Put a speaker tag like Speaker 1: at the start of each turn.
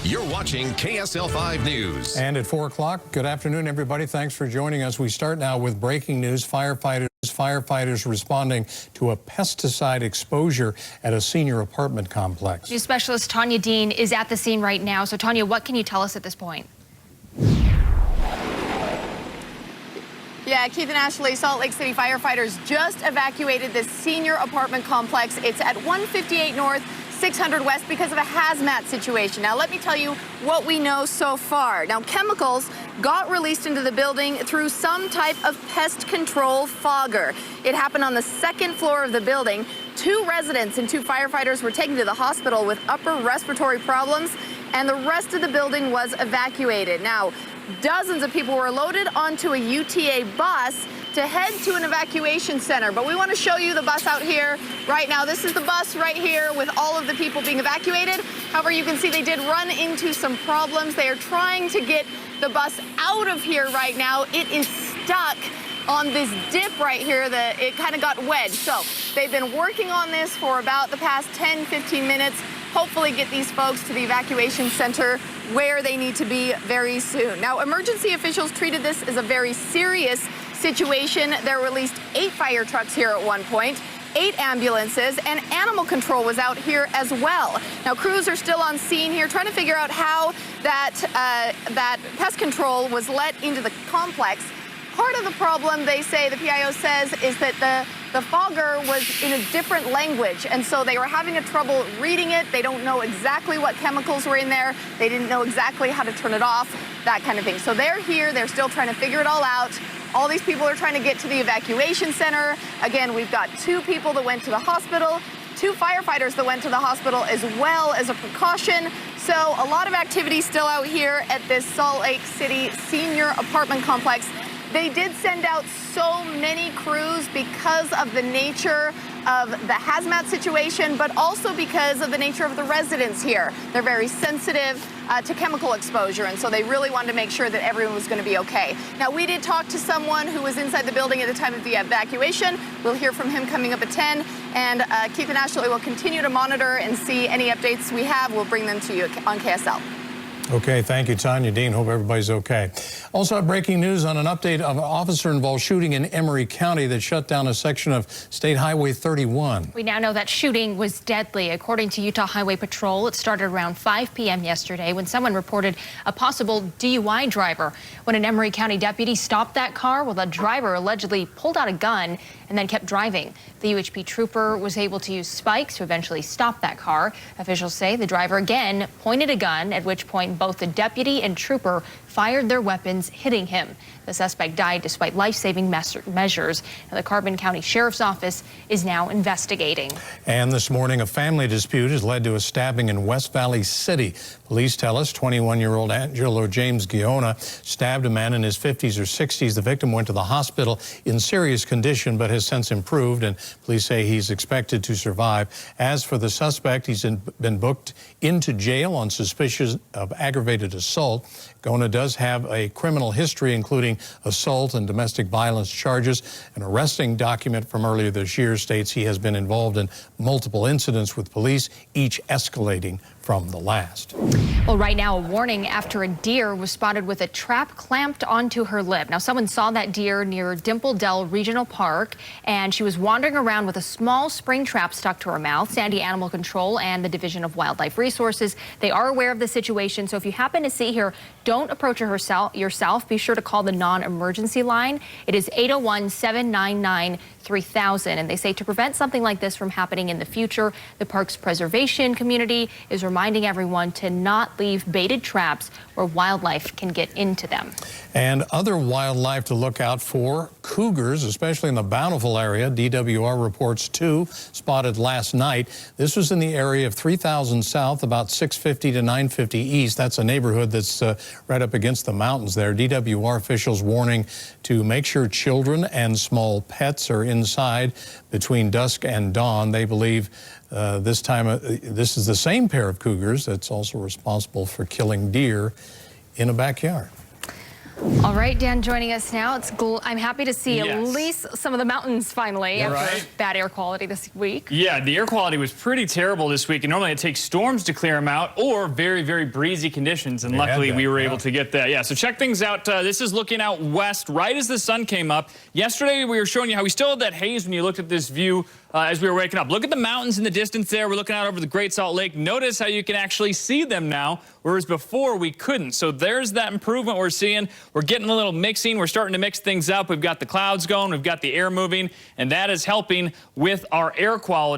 Speaker 1: You're watching KSL-5 News.
Speaker 2: And at 4 o'clock, good afternoon, everybody. Thanks for joining us. We start now with breaking news. Firefighters responding to a pesticide exposure at a senior apartment complex.
Speaker 3: News specialist Tanya Dean is at the scene right now. So, Tanya, what can you tell us at this point?
Speaker 4: Yeah, Keith and Ashley, Salt Lake City firefighters just evacuated this senior apartment complex. It's at 158 North, 600 West because of a hazmat situation. Now, let me tell you what we know so far. Now, chemicals got released into the building through some type of pest control fogger. It happened on the second floor of the building. 2 residents and 2 firefighters were taken to the hospital with upper respiratory problems, and the rest of the building was evacuated. Now, dozens of people were loaded onto a UTA bus to head to an evacuation center. But we want to show you the bus out here right now. This is the bus right here with all of the people being evacuated. However, you can see they did run into some problems. They are trying to get the bus out of here right now. It is stuck on this dip right here that it kind of got wedged. So they've been working on this for about the past 10-15 minutes. Hopefully get these folks to the evacuation center where they need to be very soon. Now, emergency officials treated this as a very serious situation. There were at least 8 fire trucks here at one point, 8 ambulances, and animal control was out here as well. Now, crews are still on scene here trying to figure out how that pest control was let into the complex. Part of the problem, they say, the PIO says, is that the fogger was in a different language, and so they were having a trouble reading it. They don't know exactly what chemicals were in there. They didn't know exactly how to turn it off, that kind of thing. So they're here. They're still trying to figure it all out. All these people are trying to get to the evacuation center. Again, we've got 2 people that went to the hospital, 2 firefighters that went to the hospital as well as a precaution. So a lot of activity still out here at this Salt Lake City senior apartment complex. They did send out so many crews because of the nature of the hazmat situation, but also because of the nature of the residents here. They're very sensitive to chemical exposure, and so they really wanted to make sure that everyone was going to be okay. Now, we did talk to someone who was inside the building at the time of the evacuation. We'll hear from him coming up at 10, and Keith and Ashley will continue to monitor and see any updates we have. We'll bring them to you on KSL.
Speaker 2: Okay, thank you, Tanya Dean. Hope everybody's okay. Also, breaking news on an update of an officer-involved shooting in Emery County that shut down a section of State Highway 31.
Speaker 3: We now know that shooting was deadly. According to Utah Highway Patrol, it started around 5 p.m. yesterday when someone reported a possible DUI driver. When an Emery County deputy stopped that car, well, the driver allegedly pulled out a gun and then kept driving. The UHP trooper was able to use spikes to eventually stop that car. Officials say the driver again pointed a gun, at which point both the deputy and trooper fired their weapons, hitting him. The suspect died despite life-saving measures. Now, the Carbon County Sheriff's Office is now investigating.
Speaker 2: And this morning, a family dispute has led to a stabbing in West Valley City. Police tell us 21-year-old Angelo James Giona stabbed a man in his 50s or 60s. The victim went to the hospital in serious condition, but has since improved, and police say he's expected to survive. As for the suspect, he's been booked into jail on suspicion of aggravated assault. Giona does have a criminal history, including assault and domestic violence charges. An arresting document from earlier this year states he has been involved in multiple incidents with police, each escalating from the last.
Speaker 3: Well, right now, a warning after a deer was spotted with a trap clamped onto her lip. Now, someone saw that deer near Dimple Dell Regional Park, and she was wandering around with a small spring trap stuck to her mouth. Sandy Animal Control and the Division of Wildlife Resources, they are aware of the situation. So if you happen to see her, don't approach her yourself. Be sure to call the non-emergency line. It is 801-799-3000. And they say to prevent something like this from happening in the future, the park's preservation community is reminding everyone to not leave baited traps where wildlife can get into them.
Speaker 2: And other wildlife to look out for, cougars, especially in the Bountiful area. DWR reports 2 spotted last night. This was in the area of 3000 south, about 650 to 950 east. That's a neighborhood that's right up against the mountains there. DWR officials warning to make sure children and small pets are inside between dusk and dawn. They believe this is the same pair of cougars that's also responsible for killing deer in a backyard.
Speaker 3: All right, Dan joining us now. I'm happy to see at least some of the mountains finally after bad air quality this week.
Speaker 5: Yeah, the air quality was pretty terrible this week, and normally it takes storms to clear them out or very, very breezy conditions, and luckily we were able to get that. Yeah, so check things out. This is looking out west right as the sun came up. Yesterday we were showing you how we still had that haze when you looked at this view as we were waking up. Look at the mountains in the distance there. We're looking out over the Great Salt Lake. Notice how you can actually see them now, whereas before we couldn't. So there's that improvement we're seeing. We're getting a little mixing. We're starting to mix things up. We've got the clouds going. We've got the air moving, and that is helping with our air quality.